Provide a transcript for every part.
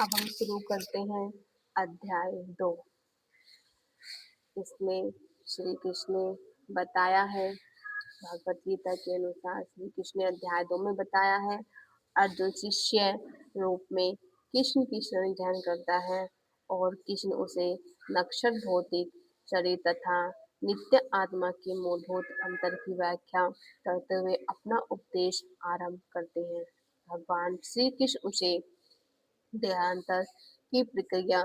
अब हम शुरू करते हैं अध्याय 2। इसमें श्री कृष्ण ने बताया है, भगवत गीता के अनुसार श्री कृष्ण ने अध्याय 2 में बताया है, अर्जुन शिष्य रूप में कृष्ण की शरण ग्रहण करता है और कृष्ण उसे नक्षत्र भौतिक शरीर तथा नित्य आत्मा के मूलभूत अंतर की व्याख्या करते हुए अपना उपदेश आरंभ करते हैं। भगवान श्री कृष्ण उसे देहांतर की प्रक्रिया,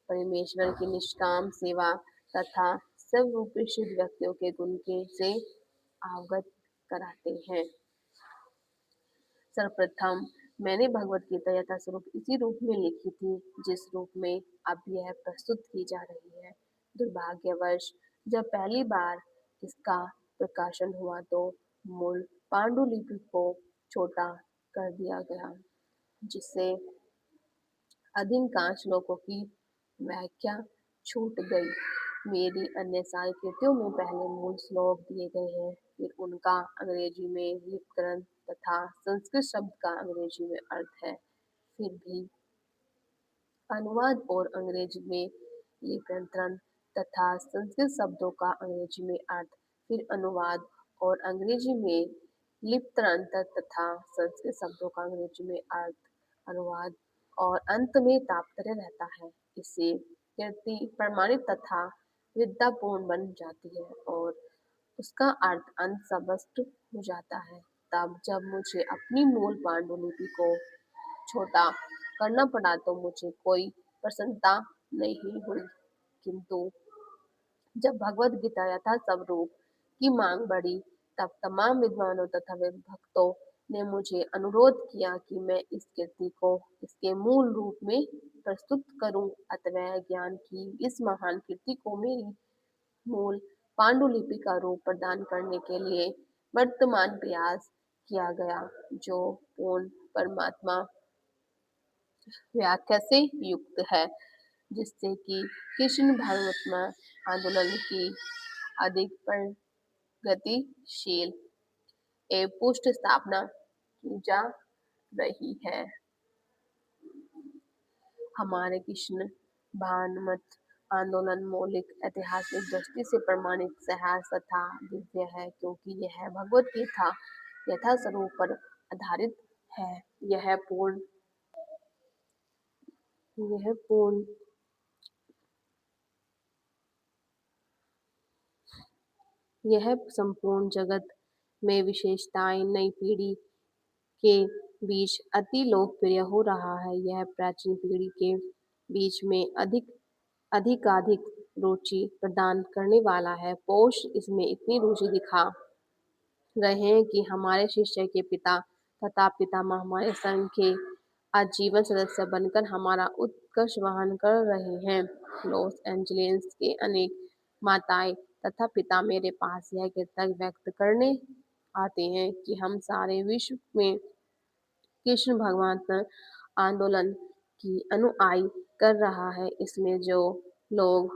परमेश्वर की निष्काम सेवा तथा सर्वरूपी शुद्ध व्यक्तियों के गुण के से अवगत कराते हैं। सर्वप्रथम मैंने भगवत गीता यथास्वरूप इसी रूप में लिखी थी जिस रूप में अब यह प्रस्तुत की जा रही है। दुर्भाग्यवश जब पहली बार इसका प्रकाशन हुआ तो मूल पांडुलिपि को छोटा कर दिया गया, जिससे अधिकांश लोगों की व्याख्या छूट गई। मेरी अन्य सारी कृतियों में पहले मूल श्लोक दिए गए हैं, फिर उनका अंग्रेजी में लिपकरण तथा संस्कृत शब्द का अंग्रेजी में अर्थ है, फिर भी अनुवाद और अंग्रेजी में लिप्यंतरण तथा संस्कृत शब्दों का अंग्रेजी में अर्थ, फिर अनुवाद और अंग्रेजी में लिप्यंतरण तथा संस्कृत शब्दों का अंग्रेजी में अर्थ, अनुवाद और अंत में तात्पर्य रहता है। इससे कृति प्रमाणित तथा विद्यापूर्ण बन जाती है और उसका अर्थ अंत स्पष्ट हो जाता है। तब जब मुझे अपनी मूल पांडुलिपि को छोटा करना पड़ा तो मुझे कोई प्रसन्नता नहीं हुई, किंतु जब भगवद गीता यथा स्वरूप की मांग बढ़ी तब तमाम विद्वानों तथा भक्तों ने मुझे अनुरोध किया कि मैं इस कृति को इसके मूल रूप में प्रस्तुत करूं। अतः ज्ञान की इस महान कृति को मेरी मूल पांडुलिपि का रूप प्रदान करने के लिए वर्तमान प्रयास किया गया, जो पूर्ण परमात्मा व्याख्या से युक्त है, जिससे कि कृष्ण भागवतमा आंदोलन की अधिक प्रगतिशील एवं पुष्ट स्थापना की जा रही है। हमारे कृष्ण भागवत आंदोलन मौलिक ऐतिहासिक दृष्टि से प्रमाणित सहज तथा दिव्य है, क्योंकि यह भगवत गीता यथास्वरूप पर आधारित है। यह पूर्ण यह संपूर्ण जगत में विशेषताएं नई पीढ़ी के बीच अति लोकप्रिय हो रहा है। यह प्राचीन पीढ़ी के बीच में अधिकाधिक रुचि प्रदान करने वाला है। पोष इसमें इतनी रुचि दिखा रहे हैं कि हमारे शिष्य के पिता तथा पितामह हमारे संघ के आजीवन सदस्य बनकर हमारा उत्कर्ष वहन कर रहे हैं। लॉस एंजलिस के अनेक माताएं तथा पिता मेरे पास यह कृतज्ञता व्यक्त करने आते हैं कि हम सारे विश्व में कृष्ण भगवान आंदोलन की अनुयायी कर रहा है। इसमें जो लोग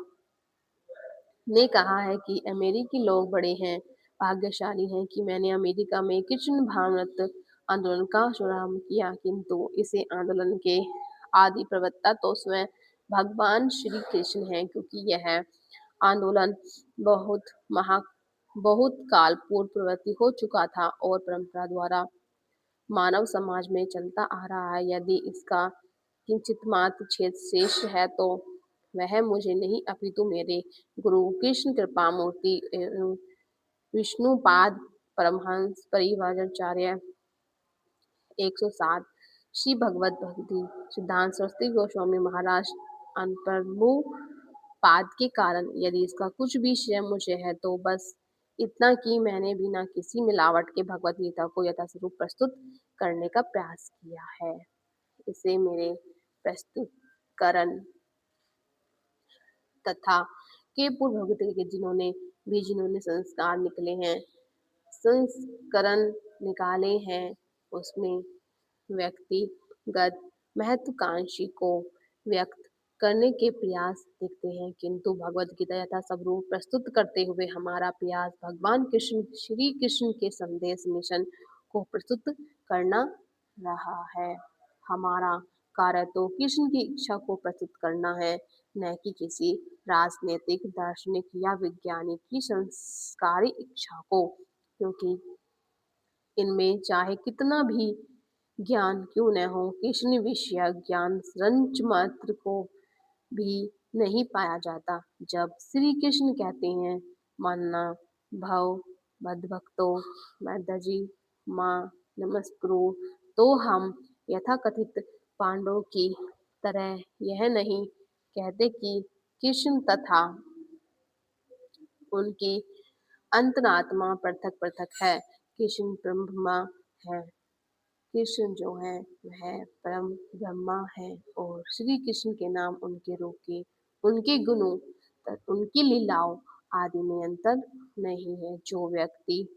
ने कहा है कि अमेरिकी लोग बड़े हैं भाग्यशाली हैं कि मैंने अमेरिका में कृष्ण भावनात्मक आंदोलन का शुभारंभ किया, किंतु इसे आंदोलन के आदि प्रवक्ता तो स्वयं भगवान श्री कृष्ण हैं, क्योंकि यह आंदोलन बहुत काल पूर्व प्रवृत्ति हो चुका था और परंपरा द्वारा मानव समाज में चलता आ रहा है। यदि इसका किंचित मात्र छेद शेष है तो वह मुझे नहीं अपितु मेरे गुरु कृष्ण कृपा मूर्ति एवं विष्णुपाद परमहंस परिव्राजकाचार्य 107 श्री भगवत भक्ति सिद्धांत सरस्वती गोस्वामी महाराज अनप्रभु पाद के कारण यदि इसका कुछ भी श्रेय मुझे है तो बस इतना कि मैंने बिना किसी मिलावट के भगवत गीता को यथास्वरूप प्रस्तुत करने का प्रयास किया है। इसे मेरे प्रस्तुतकरण तथा के पूर्व भगवत के जिन्होंने संस्कार निकले हैं, संस्करण निकाले हैं, उसमें व्यक्तिगत महत्वाकांक्षी को व्यक्त करने के प्रयास दिखते हैं, किंतु भगवत गीता यथा स्वरूप प्रस्तुत करते हुए हमारा प्रयास भगवान कृष्ण श्री कृष्ण के संदेश मिशन को प्रस्तुत करना रहा है। हमारा कार्य तो कृष्ण की इच्छा को प्रस्तुत करना है, न कि किसी राजनीतिक, दार्शनिक या वैज्ञानिक की संस्कारी इच्छा को, क्योंकि इनमें चाहे कितना भी ज्ञान क्यों न हो, कृष्ण विषयक ज्ञान रंच मात्र को भी नहीं पाया जाता। जब श्री कृष्ण कहते हैं मानना भव मद्भक्तो मद्दजी माँ नमस्कुरु, तो हम यथाकथित पांडवों की तरह यह नहीं कहते कि कृष्ण तथा उनकी अंतरात्मा पृथक पृथक है। कृष्ण ब्रह्मा है, कृष्ण जो है वह परम ब्रह्मा है, और श्री कृष्ण के नाम, उनके रूप के, उनके गुणों, उनकी लीलाओं आदि में अंतर नहीं है। जो व्यक्ति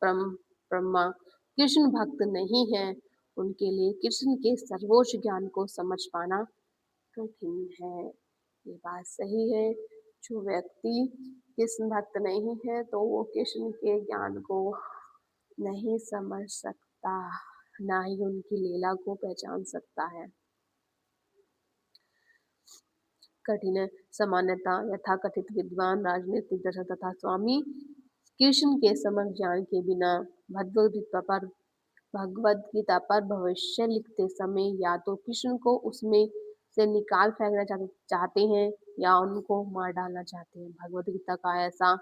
परम ब्रह्मा कृष्ण भक्त नहीं है, उनके लिए कृष्ण के सर्वोच्च ज्ञान को समझ पाना कठिन है। ये बात सही है। जो व्यक्ति कृष्ण भक्त नहीं है तो वो कृष्ण के ज्ञान को नहीं समझ सकता, ना ही उनकी लीला को पहचान सकता है। कठिन है। सामान्यता यथाकथित विद्वान, राजनीतिक दर्शक तथा स्वामी कृष्ण के समग्र ज्ञान के बिना भगवद गीता पर भविष्य लिखते समय या तो कृष्ण को उसमें से निकाल फेंकना चाहते हैं या उनको मार डालना चाहते हैं। भगवद गीता का ऐसा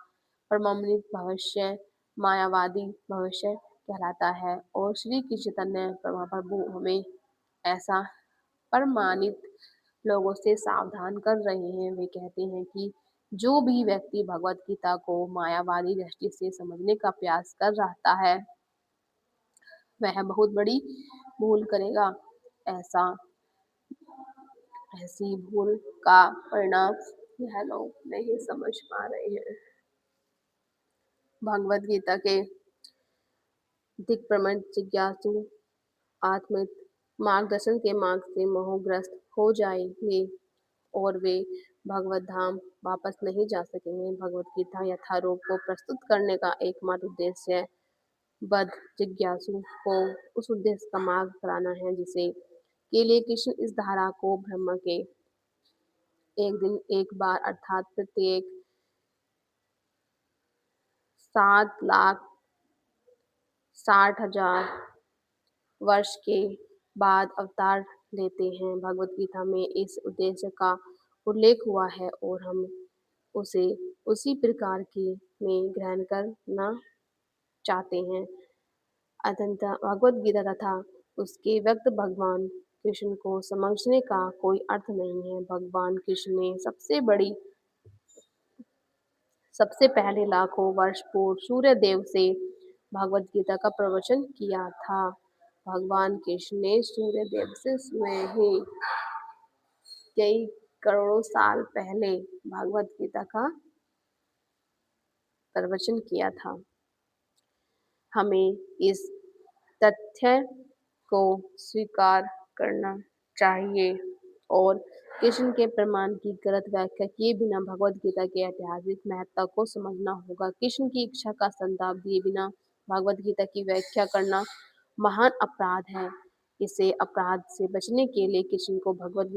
प्रमाणित भविष्य मायावादी भविष्य कहलाता है, और श्री कृष्ण चैतन्य प्रभु हमें ऐसा प्रमाणित लोगों से सावधान कर रहे हैं। वे कहते हैं कि जो भी व्यक्ति भगवद गीता को मायावादी दृष्टि से समझने का प्रयास कर रहा है, वह बहुत बड़ी भूल करेगा। ऐसा ऐसी भूल का परिणाम यह लोग नहीं समझ पा रहे हैं। भगवद गीता के दिग्भ्रमण जिज्ञासु आत्मिक मार्गदर्शन के मार्ग से मोहग्रस्त हो जाएंगे और वे भगवत धाम वापस नहीं जा सकेंगे। भगवत गीता यथारूप को प्रस्तुत करने का एकमात्र उद्देश्य बद्ध जिज्ञासु को उस उद्देश्य का मार्ग कराना है, जिसे के लिए कृष्ण इस धारा को ब्रह्म के एक दिन एक बार अर्थात प्रत्येक 7,60,000 वर्ष के बाद अवतार लेते हैं। भगवत गीता में इस उद्देश्य का उल्लेख हुआ है और हम उसे उसी प्रकार की में ग्रहण करना चाहते हैं। अतः भगवत गीता तथा उसके व्यक्त भगवान कृष्ण को समझने का कोई अर्थ नहीं है। भगवान कृष्ण ने सबसे पहले लाखों वर्ष पूर्व सूर्य देव से भगवत गीता का प्रवचन किया था। भगवान कृष्ण ने सूर्य देव से स्वयं ही कई करोड़ों साल पहले भगवत गीता का प्रवचन किया था। हमें इस तथ्य को स्वीकार करना चाहिए और कृष्ण के प्रमाण की गलत व्याख्या किए बिना भगवत गीता के ऐतिहासिक महत्ता को समझना होगा। कृष्ण की इच्छा का संताप दिए बिना भगवत गीता की व्याख्या करना महान अपराध है। इसे अपराध से बचने के लिए कृष्ण को भगवान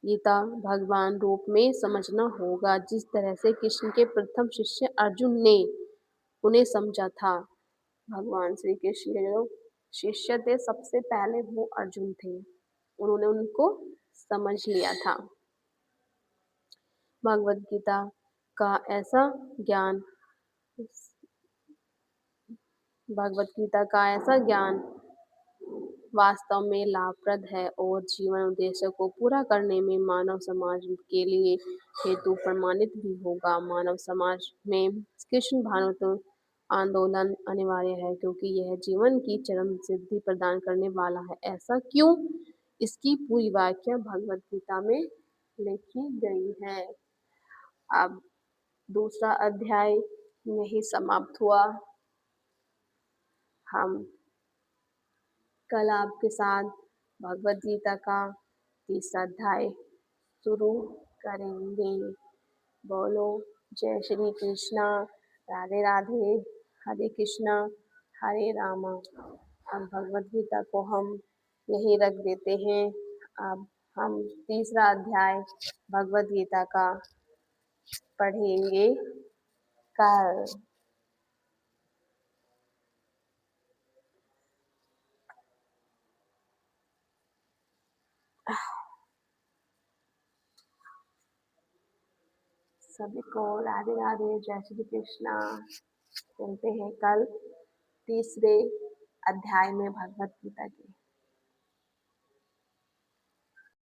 गीता भगवान रूप में समझना होगा, जिस तरह से कृष्ण के प्रथम शिष्य अर्जुन ने उन्हें समझा था। भगवान श्री कृष्ण के जो शिष्य थे सबसे पहले वो अर्जुन थे, उन्होंने उनको समझ लिया था। भगवत गीता का ऐसा ज्ञान भगवत गीता का ऐसा ज्ञान वास्तव में लाभप्रद है और जीवन उद्देश्य को पूरा करने में मानव समाज के लिए हेतु प्रमाणित भी होगा। मानव समाज में कृष्ण भावनात्मक आंदोलन अनिवार्य है, क्योंकि यह जीवन की चरम सिद्धि प्रदान करने वाला है। ऐसा क्यों? इसकी पूरी व्याख्या भगवत गीता में लिखी गई है। अब दूसरा अध्याय यही समाप्त हुआ। हम कल आपके साथ भगवत गीता का तीसरा अध्याय शुरू करेंगे। बोलो जय श्री कृष्णा, राधे राधे, हरे कृष्णा हरे रामा। अब भगवत गीता को हम यहीं रख देते हैं। अब हम तीसरा अध्याय भगवत गीता का पढ़ेंगे कल। सभी को राधे राधे, जय श्री कृष्णा। मिलते हैं कल तीसरे अध्याय में भगवत गीता के।